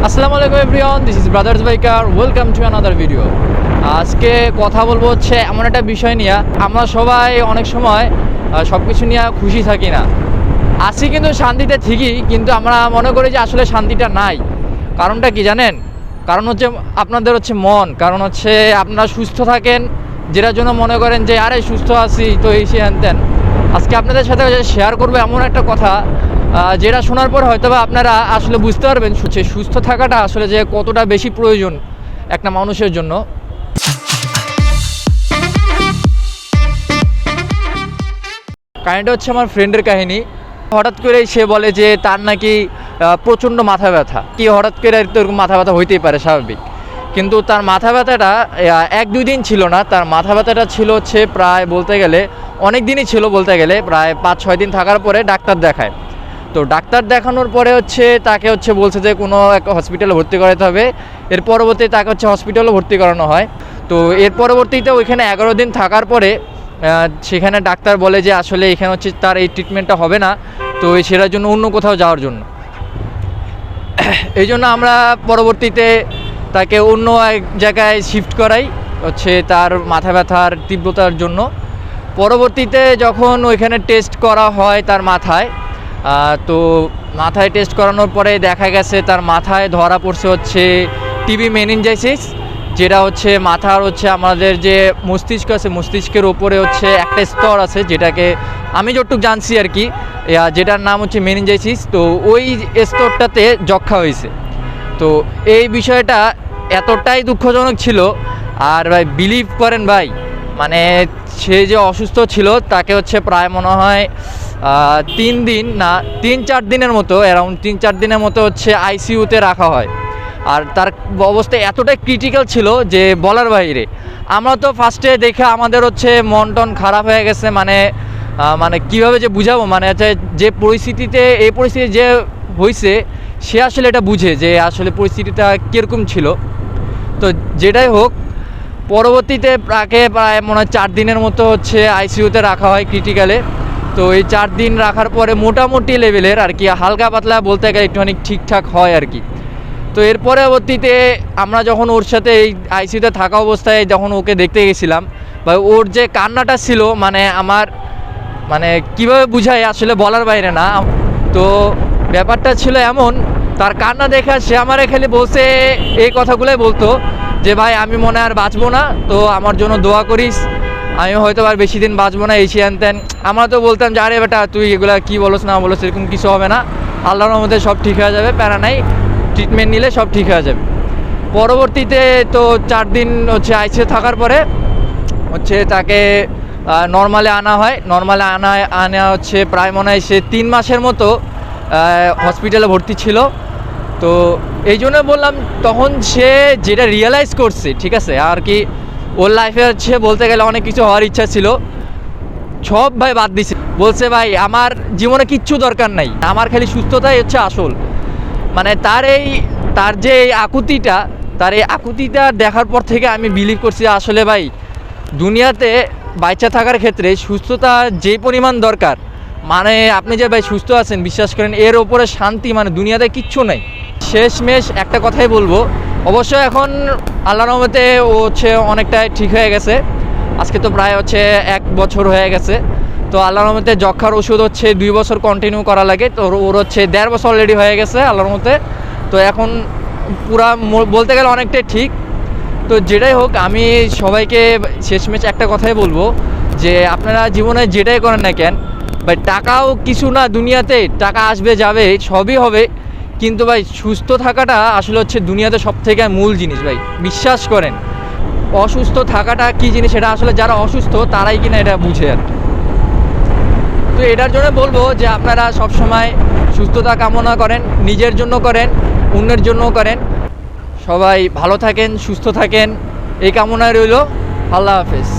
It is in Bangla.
আসসালামু আলাইকুম everyone, this is brothers biker. Welcome to another video. আজকে কথা বলবো হচ্ছে এমন একটা বিষয় নিয়ে, আমরা সবাই অনেক সময় সব কিছু নিয়ে খুশি থাকি না, আছি কিন্তু শান্তিতে ঠিকই, কিন্তু আমরা মনে করি যে আসলে শান্তিটা নাই। কারণটা কি জানেন? কারণ হচ্ছে আপনাদের হচ্ছে মন, কারণ হচ্ছে আপনারা সুস্থ থাকেন, যেটার জন্য মনে করেন যে আরে সুস্থ আছি তো এই সে হ্যান। আজকে আপনাদের সাথে শেয়ার করবো এমন একটা কথা যেটা শোনার পর হয়তো বা আপনারা আসলে বুঝতে পারবেন সুস্থ থাকাটা আসলে যে কতটা বেশি প্রয়োজন একটা মানুষের জন্য। কাহিনিটা হচ্ছে আমার ফ্রেন্ডের কাহিনী। হঠাৎ করে সে বলে যে তার নাকি প্রচণ্ড মাথা ব্যথা। কি হঠাৎ করে এরকম মাথা ব্যথা হইতেই পারে, স্বাভাবিক, কিন্তু তার মাথা ব্যথাটা 1-2 দিন ছিল না, তার মাথা ব্যথাটা ছিল হচ্ছে প্রায় বলতে গেলে অনেক দিনই ছিল, বলতে গেলে প্রায় 5-6 দিন থাকার পরে ডাক্তার দেখায়। তো ডাক্তার দেখানোর পরে হচ্ছে তাকে হচ্ছে বলছে যে কোনো একটা হসপিটালে ভর্তি করাতে হবে। এর পরবর্তীতে তাকে হচ্ছে হসপিটালে ভর্তি করানো হয়। তো এর পরবর্তীতে ওইখানে 11 দিন থাকার পরে সেখানে ডাক্তার বলে যে আসলে এখানে হচ্ছে তার এই ট্রিটমেন্টটা হবে না, তো সেটার জন্য অন্য কোথাও যাওয়ার জন্য। এই জন্য আমরা পরবর্তীতে তাকে অন্য এক জায়গায় শিফট করাই হচ্ছে তার মাথা ব্যথার তীব্রতার জন্য। পরবর্তীতে যখন ওইখানে টেস্ট করা হয় তার মাথায়, তো মাথায় টেস্ট করানোর পরে দেখা গেছে তার মাথায় ধরা পড়ছে হচ্ছে টিবি মেনিনজাইটিস, যেটা হচ্ছে মাথার হচ্ছে আমাদের যে মস্তিষ্ক আছে, মস্তিষ্কের ওপরে হচ্ছে একটা স্তর আছে, যেটাকে আমি যতটুকু জানছি আর কি, যেটার নাম হচ্ছে মেনিনজাইটিস। তো ওই স্তরটাতে যক্ষা হয়েছে। তো এই বিষয়টা এতটাই দুঃখজনক ছিল। আর ভাই বিলিভ করেন ভাই, মানে সে যে অসুস্থ ছিল তাকে হচ্ছে প্রায় মনে হয় 3-4 দিনের মতো, অ্যারাউন্ড 3-4 দিনের মতো হচ্ছে আইসিইউতে রাখা হয়। আর তার অবস্থা এতটাই ক্রিটিক্যাল ছিল যে বলার বাইরে। আমরা তো ফার্স্টে দেখে আমাদের হচ্ছে মন টন খারাপ হয়ে গেছে, মানে কীভাবে যে বুঝাবো, মানে হচ্ছে যে পরিস্থিতিতে এই পরিস্থিতি যে হয়েছে সে আসলে এটা বুঝে যে আসলে পরিস্থিতিটা কীরকম ছিল। তো যেটাই হোক, পরবর্তীতে তাকে প্রায় মনে হয় 4 দিনের মতো হচ্ছে আইসিইউতে রাখা হয় ক্রিটিক্যালে। তো এই 4 দিন রাখার পরে মোটামুটি লেভেলের আর কি, হালকা পাতলা বলতে গেলে একটু অনেক ঠিকঠাক হয় আর কি। তো এর পরবর্তীতে আমরা যখন ওর সাথে এই আইসিইউতে থাকা অবস্থায় যখন ওকে দেখতে গেছিলাম, বা ওর যে কান্নাটা ছিল, মানে আমার মানে কীভাবে বুঝাই আসলে বলার বাইরে না। তো ব্যাপারটা ছিল এমন, তার কান্না দেখে সে আমারে খালি বলছে এই কথাগুলোই বলতো যে ভাই আমি মনে আর বাঁচবো না, তো আমার জন্য দোয়া করিস, আমি হয়তো আর বেশি দিন বাঁচবো না, এই আনতেন। আমরা তো বলতাম যে আরে বেটা তুই এগুলা কী বলস না বলস, এরকম কিছু হবে না, আল্লাহর রহমতে সব ঠিক হয়ে যাবে, প্যারা নাই, ট্রিটমেন্ট নিলে সব ঠিক হয়ে যাবে। পরবর্তীতে তো 4 দিন হচ্ছে আইসিইউ থাকার পরে হচ্ছে তাকে নর্মালে আনা হয়। নর্মালে আনা হচ্ছে প্রায় মনে হয় সে 3 মাসের মতো হসপিটালে ভর্তি ছিল। তো এই জন্য বললাম, তখন সে যেটা রিয়েলাইজ করছে, ঠিক আছে, আর কি ওর লাইফে হচ্ছে বলতে গেলে অনেক কিছু হওয়ার ইচ্ছা ছিল, সব ভাই বাদ দিছে। বলছে ভাই আমার জীবনে কিচ্ছু দরকার নাই, আমার খালি সুস্থতাই হচ্ছে আসল। মানে তার যে এই আকুতিটা দেখার পর থেকে আমি বিলিভ করছি আসলে ভাই দুনিয়াতে বাচ্চা থাকার ক্ষেত্রে সুস্থতা যে পরিমাণ দরকার, মানে আপনি যে ভাই সুস্থ আছেন বিশ্বাস করেন এর ওপরে শান্তি মানে দুনিয়াতে কিচ্ছু নেই। শেষমেশ একটা কথাই বলবো, অবশ্যই এখন আল্লাহর রহমতে ও হচ্ছে অনেকটাই ঠিক হয়ে গেছে। আজকে তো প্রায় হচ্ছে 1 বছর হয়ে গেছে। তো আল্লাহর রহমতে যক্ষার ওষুধ হচ্ছে 2 বছর কন্টিনিউ করা লাগে, তো ওর হচ্ছে 1.5 বছর অলরেডি হয়ে গেছে আল্লাহর রহমতে। তো এখন পুরা বলতে গেলে অনেকটাই ঠিক। তো যেটাই হোক, আমি সবাইকে শেষমেশ একটা কথাই বলবো যে আপনারা জীবনে যেটাই করেন না কেন ভাই, টাকাও কিছু না দুনিয়াতে, টাকা আসবে যাবে সবই হবে, কিন্তু ভাই সুস্থ থাকাটা আসলে হচ্ছে দুনিয়াতে সবথেকে মূল জিনিস ভাই, বিশ্বাস করেন। অসুস্থ থাকাটা কী জিনিস এটা আসলে যারা অসুস্থ তারাই কিনা এটা বুঝে আর। তো এটার জন্য বলবো যে আপনারা সবসময় সুস্থতা কামনা করেন, নিজের জন্য করেন, অন্যের জন্য করেন। সবাই ভালো থাকেন, সুস্থ থাকেন, এই কামনায় রইল। আল্লাহ হাফেজ।